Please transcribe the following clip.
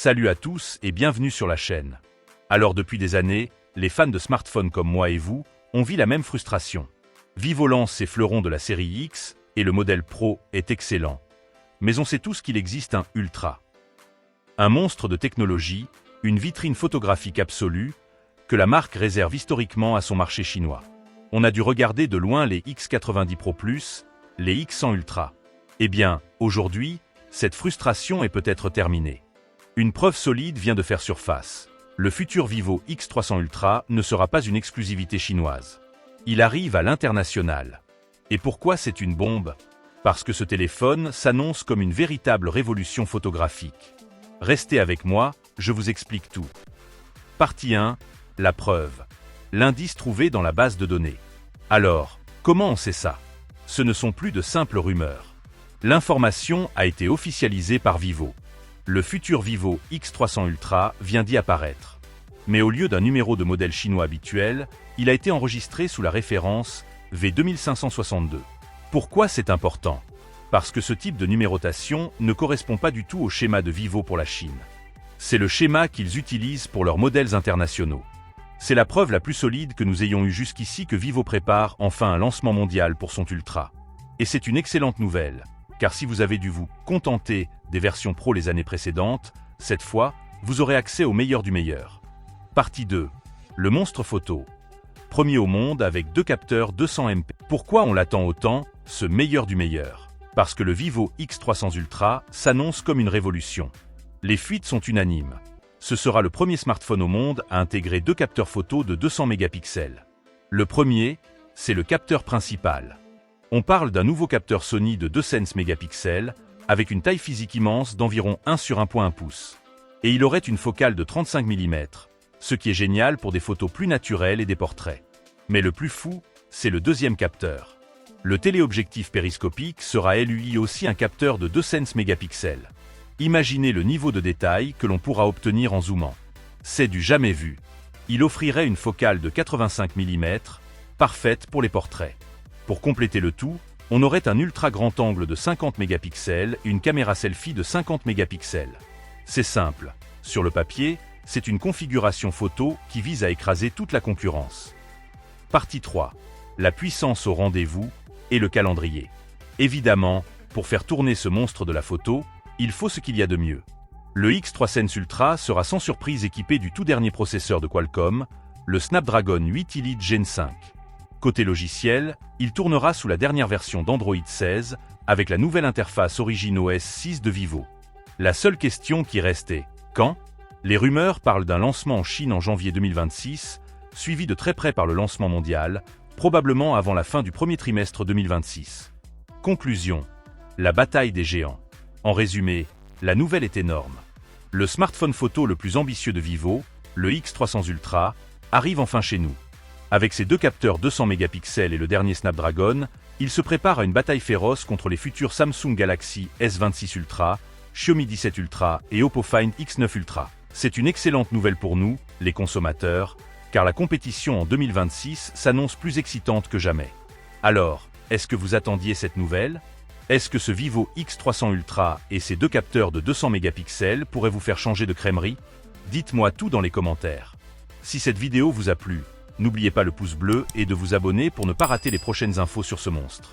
Salut à tous et bienvenue sur la chaîne. Alors depuis des années, les fans de smartphones comme moi et vous, on vit la même frustration. Vivo lance ses fleurons de la série X et le modèle Pro est excellent. Mais on sait tous qu'il existe un Ultra. Un monstre de technologie, une vitrine photographique absolue, que la marque réserve historiquement à son marché chinois. On a dû regarder de loin les X90 Pro Plus, les X100 Ultra. Eh bien, aujourd'hui, cette frustration est peut-être terminée. Une preuve solide vient de faire surface. Le futur Vivo X300 Ultra ne sera pas une exclusivité chinoise. Il arrive à l'international. Et pourquoi c'est une bombe? Parce que ce téléphone s'annonce comme une véritable révolution photographique. Restez avec moi, je vous explique tout. Partie 1, la preuve. L'indice trouvé dans la base de données. Alors, comment on sait ça? Ce ne sont plus de simples rumeurs. L'information a été officialisée par Vivo. Le futur Vivo X300 Ultra vient d'y apparaître. Mais au lieu d'un numéro de modèle chinois habituel, il a été enregistré sous la référence V2562. Pourquoi c'est important? Parce que ce type de numérotation ne correspond pas du tout au schéma de Vivo pour la Chine. C'est le schéma qu'ils utilisent pour leurs modèles internationaux. C'est la preuve la plus solide que nous ayons eue jusqu'ici que Vivo prépare enfin un lancement mondial pour son Ultra. Et c'est une excellente nouvelle, car si vous avez dû vous contenter des versions Pro les années précédentes, cette fois, vous aurez accès au meilleur du meilleur. Partie 2. Le monstre photo. Premier au monde avec 2 capteurs 200 MP. Pourquoi on l'attend autant, ce meilleur du meilleur? Parce que le Vivo X300 Ultra s'annonce comme une révolution. Les fuites sont unanimes. Ce sera le premier smartphone au monde à intégrer 2 capteurs photo de 200 mégapixels. Le premier, c'est le capteur principal. On parle d'un nouveau capteur Sony de 200 mégapixels, avec une taille physique immense d'environ 1 sur 1.1 pouce. Et il aurait une focale de 35 mm, ce qui est génial pour des photos plus naturelles et des portraits. Mais le plus fou, c'est le deuxième capteur. Le téléobjectif périscopique sera lui aussi un capteur de 200 mégapixels. Imaginez le niveau de détail que l'on pourra obtenir en zoomant. C'est du jamais vu. Il offrirait une focale de 85 mm, parfaite pour les portraits. Pour compléter le tout, on aurait un ultra grand angle de 50 mégapixels et une caméra selfie de 50 mégapixels. C'est simple. Sur le papier, c'est une configuration photo qui vise à écraser toute la concurrence. Partie 3. La puissance au rendez-vous et le calendrier. Évidemment, pour faire tourner ce monstre de la photo, il faut ce qu'il y a de mieux. Le X300 Ultra sera sans surprise équipé du tout dernier processeur de Qualcomm, le Snapdragon 8 Elite Gen 5. Côté logiciel, il tournera sous la dernière version d'Android 16, avec la nouvelle interface OS 6 de Vivo. La seule question qui restait, quand? Les rumeurs parlent d'un lancement en Chine en janvier 2026, suivi de très près par le lancement mondial, probablement avant la fin du premier trimestre 2026. Conclusion. La bataille des géants. En résumé, la nouvelle est énorme. Le smartphone photo le plus ambitieux de Vivo, le X300 Ultra, arrive enfin chez nous. Avec ses 2 capteurs 200 mégapixels et le dernier Snapdragon, il se prépare à une bataille féroce contre les futurs Samsung Galaxy S26 Ultra, Xiaomi 17 Ultra et Oppo Find X9 Ultra. C'est une excellente nouvelle pour nous, les consommateurs, car la compétition en 2026 s'annonce plus excitante que jamais. Alors, est-ce que vous attendiez cette nouvelle? Est-ce que ce Vivo X300 Ultra et ses 2 capteurs de 200 mégapixels pourraient vous faire changer de crèmerie? Dites-moi tout dans les commentaires. Si cette vidéo vous a plu, n'oubliez pas le pouce bleu et de vous abonner pour ne pas rater les prochaines infos sur ce monstre.